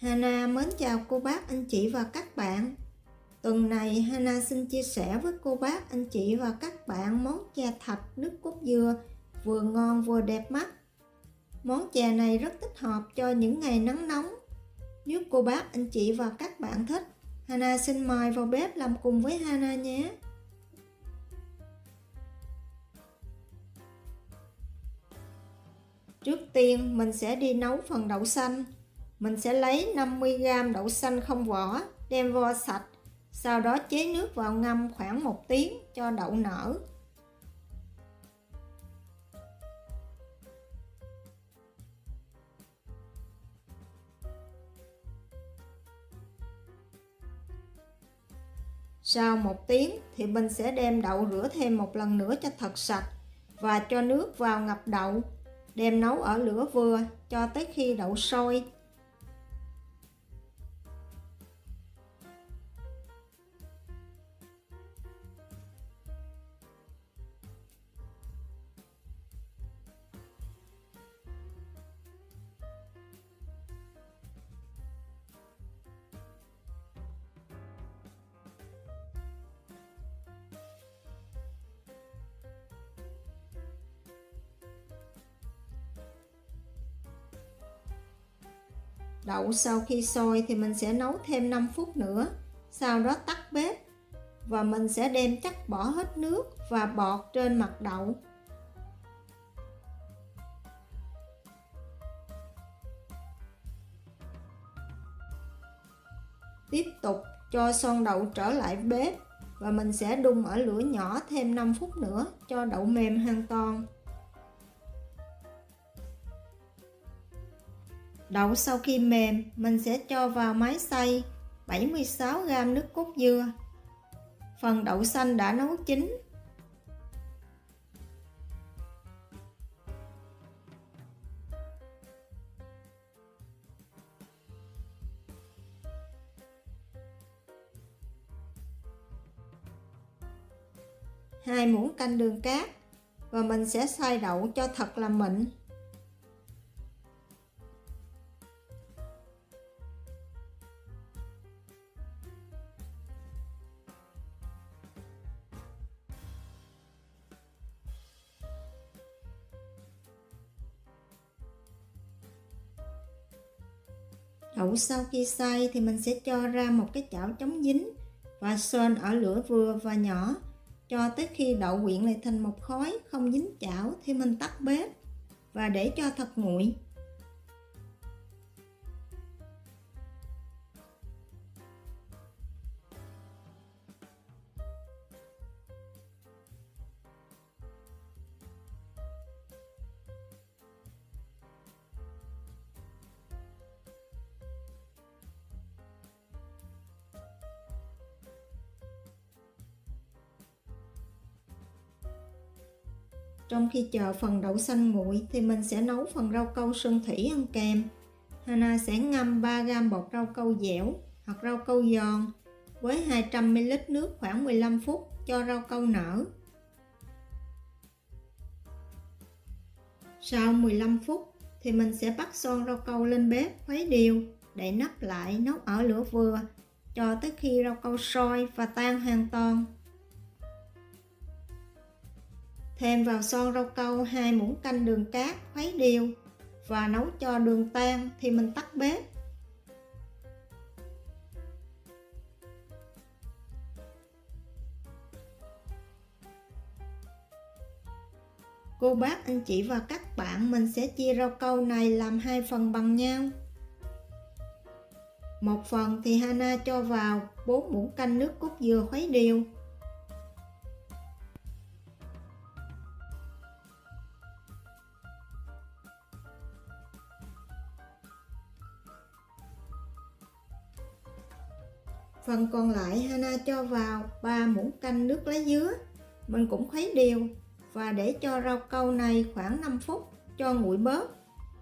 Hana mến chào cô bác, anh chị và các bạn. Tuần này Hana xin chia sẻ với cô bác, anh chị và các bạn món chè thạch nước cốt dừa vừa ngon vừa đẹp mắt. Món chè này rất thích hợp cho những ngày nắng nóng. Nếu cô bác, anh chị và các bạn thích, Hana xin mời vào bếp làm cùng với Hana nhé. Trước tiên mình sẽ đi nấu phần đậu xanh. Mình sẽ lấy 50g đậu xanh không vỏ, đem vo sạch, sau đó chế nước vào ngâm khoảng 1 tiếng cho đậu nở. Sau 1 tiếng thì mình sẽ đem đậu rửa thêm một lần nữa cho thật sạch và cho nước vào ngập đậu, đem nấu ở lửa vừa cho tới khi đậu sôi. Đậu sau khi sôi thì mình sẽ nấu thêm 5 phút nữa, sau đó tắt bếp và mình sẽ đem chắc bỏ hết nước và bọt trên mặt đậu. Tiếp tục cho son đậu trở lại bếp và mình sẽ đun ở lửa nhỏ thêm 5 phút nữa cho đậu mềm hoàn toàn. Đậu sau khi mềm, mình sẽ cho vào máy xay 76g nước cốt dừa. Phần đậu xanh đã nấu chín. Hai muỗng canh đường cát và mình sẽ xay đậu cho thật là mịn. Đậu sau khi xay thì mình sẽ cho ra một cái chảo chống dính và sên ở lửa vừa và nhỏ cho tới khi đậu quyện lại thành một khối không dính chảo thì mình tắt bếp và để cho thật nguội. Trong khi chờ phần đậu xanh nguội thì mình sẽ nấu phần rau câu sơn thủy ăn kèm. Hana sẽ ngâm 3g bột rau câu dẻo hoặc rau câu giòn với 200ml nước khoảng 15 phút cho rau câu nở. Sau 15 phút thì mình sẽ bắt son rau câu lên bếp khuấy đều, đậy nắp lại nấu ở lửa vừa cho tới khi rau câu sôi và tan hoàn toàn. Thêm vào son rau câu 2 muỗng canh đường cát khuấy đều và nấu cho đường tan thì mình tắt bếp. Cô bác, anh chị và các bạn, mình sẽ chia rau câu này làm 2 phần bằng nhau. Một phần thì Hana cho vào 4 muỗng canh nước cốt dừa khuấy đều. Phần còn lại Hana cho vào 3 muỗng canh nước lá dứa. Mình cũng khuấy đều và để cho rau câu này khoảng 5 phút cho nguội bớt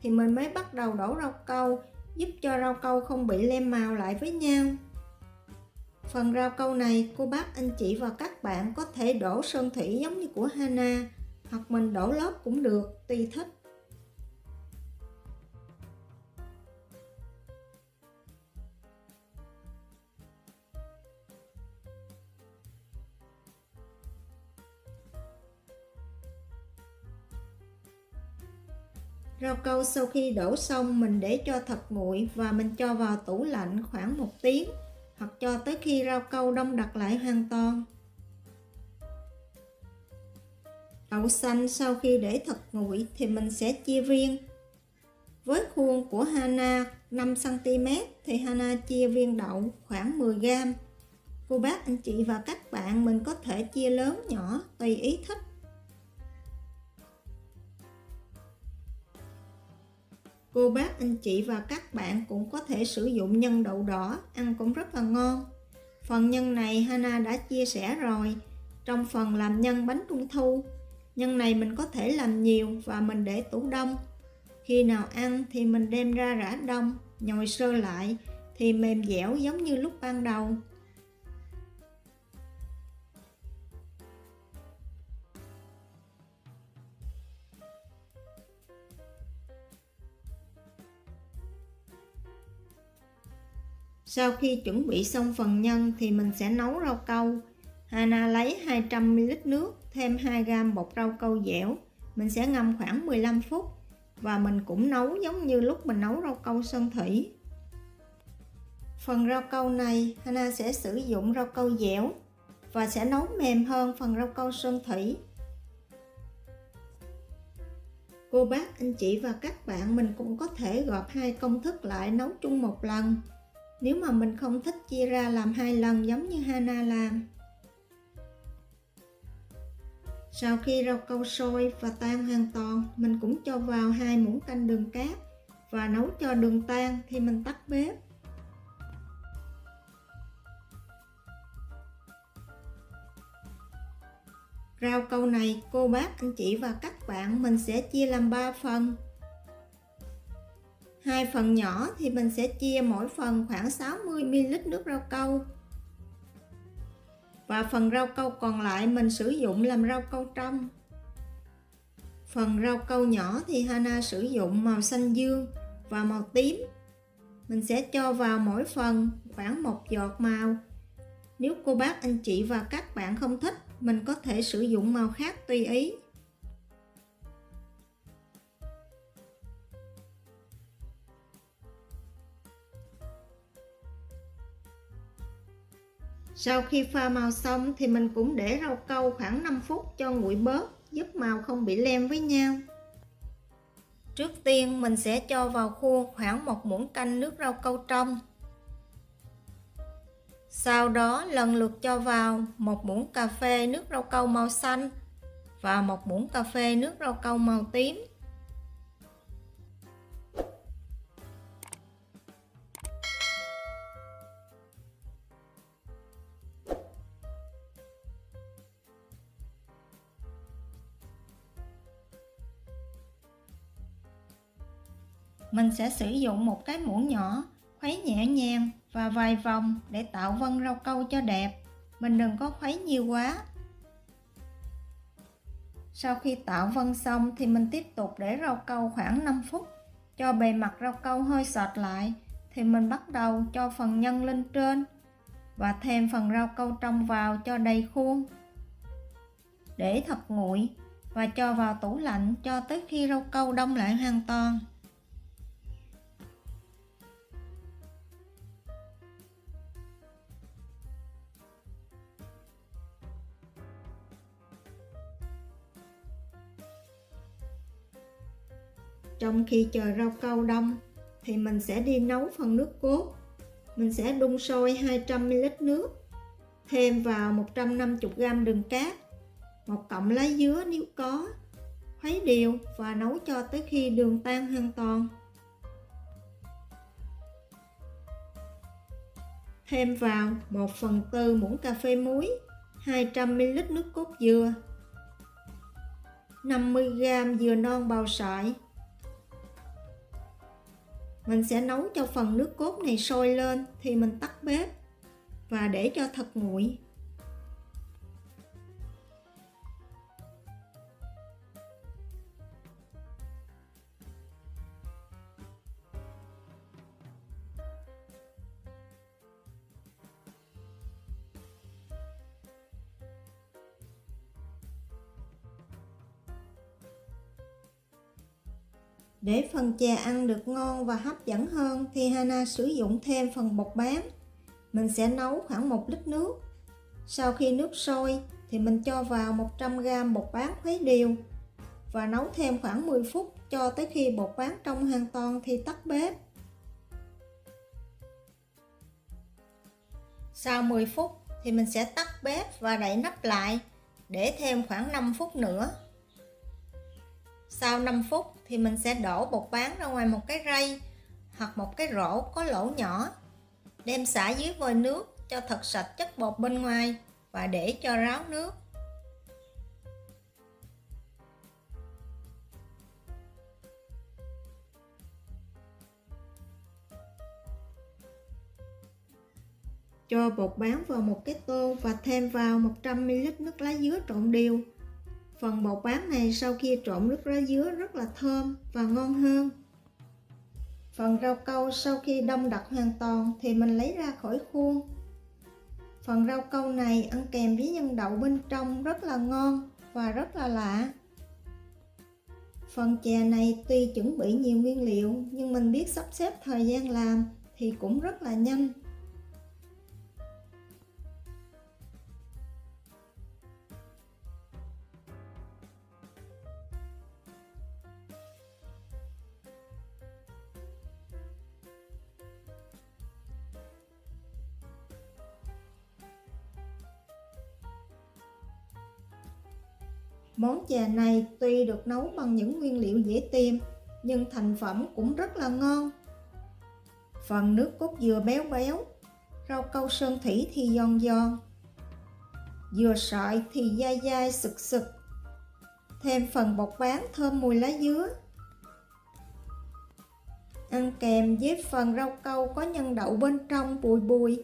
thì mình mới bắt đầu đổ rau câu, giúp cho rau câu không bị lem màu lại với nhau. Phần rau câu này cô bác, anh chị và các bạn có thể đổ sơn thủy giống như của Hana hoặc mình đổ lớp cũng được, tùy thích. Rau câu sau khi đổ xong mình để cho thật nguội và mình cho vào tủ lạnh khoảng 1 tiếng hoặc cho tới khi rau câu đông đặc lại hoàn toàn. Đậu xanh sau khi để thật nguội thì mình sẽ chia viên. Với khuôn của Hana 5cm thì Hana chia viên đậu khoảng 10g. Cô bác anh chị và các bạn mình có thể chia lớn nhỏ tùy ý thích. Cô bác anh chị và các bạn cũng có thể sử dụng nhân đậu đỏ, ăn cũng rất là ngon. Phần nhân này Hana đã chia sẻ rồi trong phần làm nhân bánh trung thu. Nhân này mình có thể làm nhiều và mình để tủ đông. Khi nào ăn thì mình đem ra rã đông, nhồi sơ lại thì mềm dẻo giống như lúc ban đầu. Sau khi chuẩn bị xong phần nhân thì mình sẽ nấu rau câu. Hana lấy 200ml nước, thêm 2g bột rau câu dẻo. Mình sẽ ngâm khoảng 15 phút và mình cũng nấu giống như lúc mình nấu rau câu sơn thủy. Phần rau câu này Hana sẽ sử dụng rau câu dẻo và sẽ nấu mềm hơn phần rau câu sơn thủy. Cô bác, anh chị và các bạn mình cũng có thể gộp hai công thức lại nấu chung một lần. Nếu mà mình không thích chia ra làm 2 lần giống như Hana làm. Sau khi rau câu sôi và tan hoàn toàn, mình cũng cho vào 2 muỗng canh đường cát và nấu cho đường tan thì mình tắt bếp. Rau câu này cô bác, anh chị và các bạn mình sẽ chia làm 3 phần. 2 phần nhỏ thì mình sẽ chia mỗi phần khoảng 60ml nước rau câu. Và phần rau câu còn lại mình sử dụng làm rau câu trong. Phần rau câu nhỏ thì Hana sử dụng màu xanh dương và màu tím. Mình sẽ cho vào mỗi phần khoảng 1 giọt màu. Nếu cô bác, anh chị và các bạn không thích, mình có thể sử dụng màu khác tùy ý. Sau khi pha màu xong thì mình cũng để rau câu khoảng 5 phút cho nguội bớt, giúp màu không bị lem với nhau. Trước tiên mình sẽ cho vào khuôn khoảng 1 muỗng canh nước rau câu trong. Sau đó lần lượt cho vào 1 muỗng cà phê nước rau câu màu xanh và 1 muỗng cà phê nước rau câu màu tím. Mình sẽ sử dụng một cái muỗng nhỏ, khuấy nhẹ nhàng và vài vòng để tạo vân rau câu cho đẹp. Mình đừng có khuấy nhiều quá. Sau khi tạo vân xong thì mình tiếp tục để rau câu khoảng 5 phút. Cho bề mặt rau câu hơi sệt lại thì mình bắt đầu cho phần nhân lên trên và thêm phần rau câu trong vào cho đầy khuôn. Để thật nguội và cho vào tủ lạnh cho tới khi rau câu đông lại hoàn toàn. Trong khi chờ rau câu đông thì mình sẽ đi nấu phần nước cốt. Mình sẽ đun sôi 200ml nước, thêm vào 150g đường cát, 1 cọng lá dứa nếu có, khuấy đều và nấu cho tới khi đường tan hoàn toàn. Thêm vào 1/4 muỗng cà phê muối, 200ml nước cốt dừa, 50g dừa non bào sợi. Mình sẽ nấu cho phần nước cốt này sôi lên thì mình tắt bếp và để cho thật nguội. Để phần chè ăn được ngon và hấp dẫn hơn thì Hana sử dụng thêm phần bột bán. Mình sẽ nấu khoảng 1 lít nước. Sau khi nước sôi thì mình cho vào 100g bột bán khuấy đều và nấu thêm khoảng 10 phút cho tới khi bột bán trong hoàn toàn thì tắt bếp. Sau 10 phút thì mình sẽ tắt bếp và đậy nắp lại để thêm khoảng 5 phút nữa. Sau 5 phút thì mình sẽ đổ bột bán ra ngoài một cái rây hoặc một cái rổ có lỗ nhỏ, đem xả dưới vòi nước cho thật sạch chất bột bên ngoài và để cho ráo nước. Cho bột bán vào một cái tô và thêm vào 100ml nước lá dứa trộn đều. Phần bột bán này sau khi trộn nước lá dứa rất là thơm và ngon hơn. Phần rau câu sau khi đông đặc hoàn toàn thì mình lấy ra khỏi khuôn. Phần rau câu này ăn kèm với nhân đậu bên trong rất là ngon và rất là lạ. Phần chè này tuy chuẩn bị nhiều nguyên liệu nhưng mình biết sắp xếp thời gian làm thì cũng rất là nhanh. Món chè này tuy được nấu bằng những nguyên liệu dễ tìm nhưng thành phẩm cũng rất là ngon. Phần nước cốt dừa béo béo, rau câu sơn thủy thì giòn giòn, dừa sợi thì dai dai sực sực, thêm phần bột bán thơm mùi lá dứa. Ăn kèm với phần rau câu có nhân đậu bên trong bùi bùi,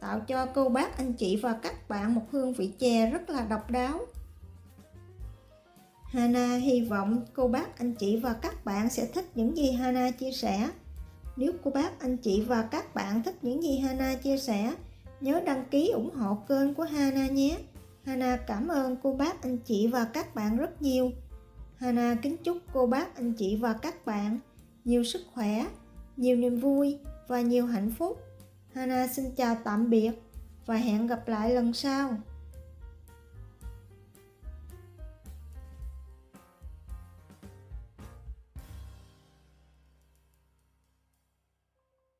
tạo cho cô bác anh chị và các bạn một hương vị chè rất là độc đáo. Hana hy vọng cô bác anh chị và các bạn sẽ thích những gì Hana chia sẻ. Nếu cô bác anh chị và các bạn thích những gì Hana chia sẻ, nhớ đăng ký ủng hộ kênh của Hana nhé. Hana cảm ơn cô bác anh chị và các bạn rất nhiều. Hana kính chúc cô bác anh chị và các bạn nhiều sức khỏe, nhiều niềm vui và nhiều hạnh phúc. Hana xin chào tạm biệt và hẹn gặp lại lần sau.